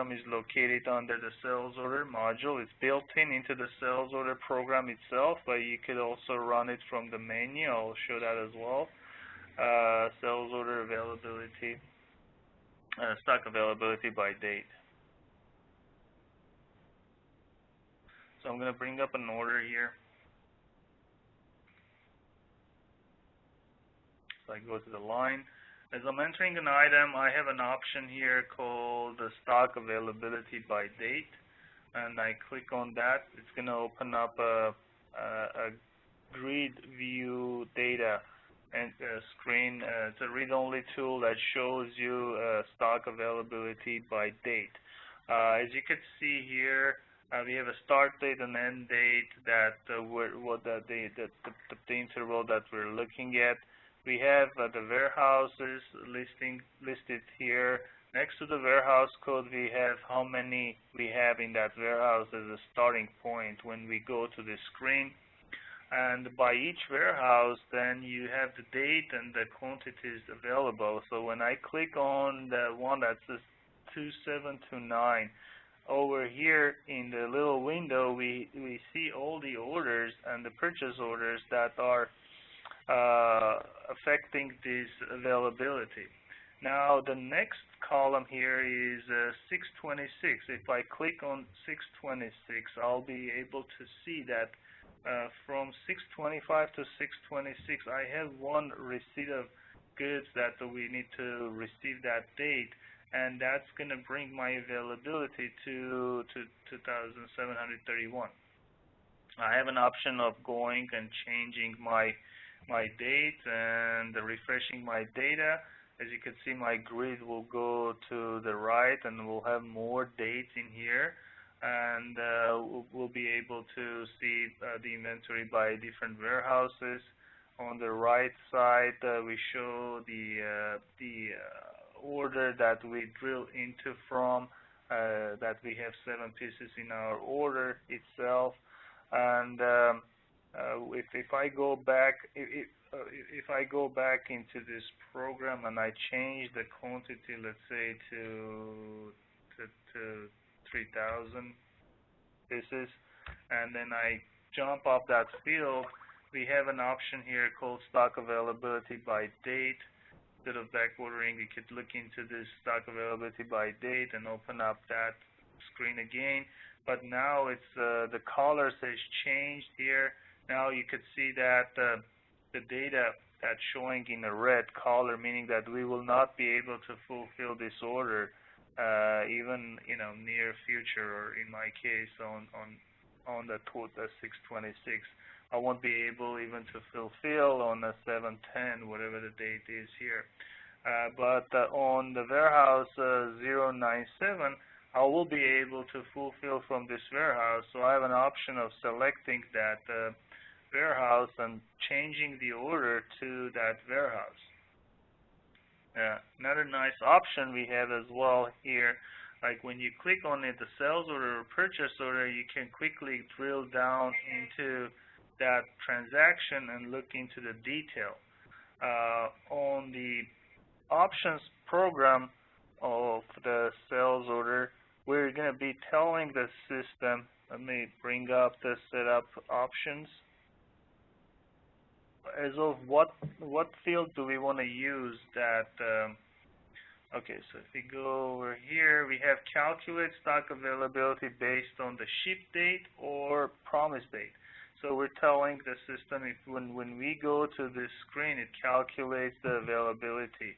program is located under the sales order module. It's built into the sales order program itself, but you could also run it from the menu. I'll show that as well. Sales order availability, stock availability by date. So I'm going to bring up an order here. So I go to the line. As I'm entering an item, I have an option here called the stock availability by date, and I click on that. It's going to open up a grid view data and screen. It's a read-only tool that shows you stock availability by date. As you can see here, we have a start date and end date that the interval that we're looking at. We have the warehouses listed here. Next to the warehouse code, we have how many we have in that warehouse as a starting point when we go to the screen. And by each warehouse, then you have the date and the quantities available. So when I click on the one that says 2729, over here in the little window, we see all the orders and the purchase orders that are affecting this availability. Now the next column here is 626. If I click on 626, I'll be able to see that from 625 to 626, I have one receipt of goods that we need to receive that date, and that's going to bring my availability to 2,731. I have an option of going and changing my date and refreshing my data. As you can see, my grid will go to the right and we'll have more dates in here, and we'll be able to see the inventory by different warehouses. On the right side, we show the order that we drill into from, that we have 7 pieces in our order itself. And if I go back, if I go back into this program and I change the quantity, let's say to 3,000 pieces, and then I jump up that field, we have an option here called stock availability by date. Instead of back ordering, you could look into this stock availability by date and open up that screen again. But now it's the color says changed here. Now you could see that the data that's showing in a red color, meaning that we will not be able to fulfill this order even near future, or in my case on the 626. I won't be able even to fulfill on the 710, whatever the date is here. But on the warehouse 097, I will be able to fulfill from this warehouse. So I have an option of selecting that warehouse and changing the order to that warehouse. Another nice option we have as well here, like when you click on it, the sales order or purchase order, you can quickly drill down into that transaction and look into the detail. On the options program of the sales order, we're going to be telling the system, let me bring up the setup options, as of what field do we want to use that. Okay, so if we go over here, we have calculate stock availability based on the ship date or promise date. So we're telling the system, if when we go to this screen, it calculates the availability.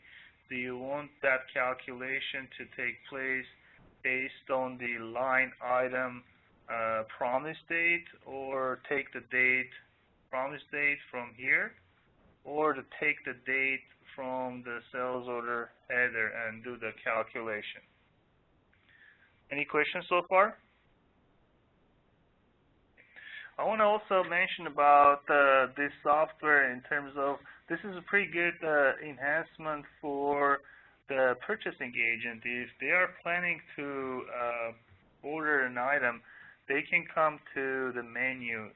Do you want that calculation to take place based on the line item promise date, or take the date, promise date from here, or to take the date from the sales order header and do the calculation? Any questions so far? I want to also mention about this software in terms of, this is a pretty good enhancement for the purchasing agent. If they are planning to order an item, they can come to the menu.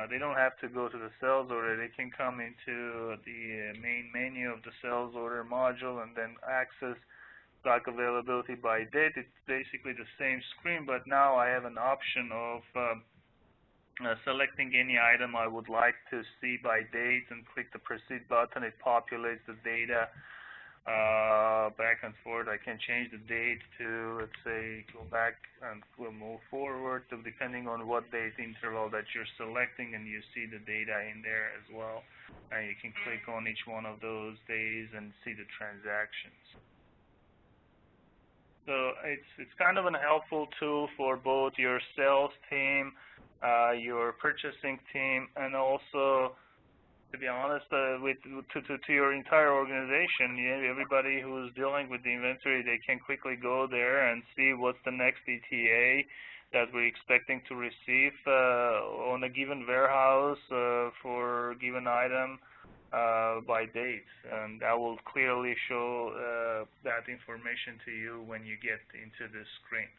They don't have to go to the sales order. They can come into the main menu of the sales order module and then access stock availability by date. It's basically the same screen, but now I have an option of selecting any item I would like to see by date and click the proceed button. It populates the data back and forth. I can change the date to, let's say, go back and we'll move forward, so depending on what date interval that you're selecting, and you see the data in there as well. And you can click on each one of those days and see the transactions. So it's kind of a helpful tool for both your sales team, your purchasing team, and also, to be honest, to your entire organization. Everybody who's dealing with the inventory, they can quickly go there and see what's the next ETA that we're expecting to receive on a given warehouse for a given item by date, and that will clearly show that information to you when you get into this screen.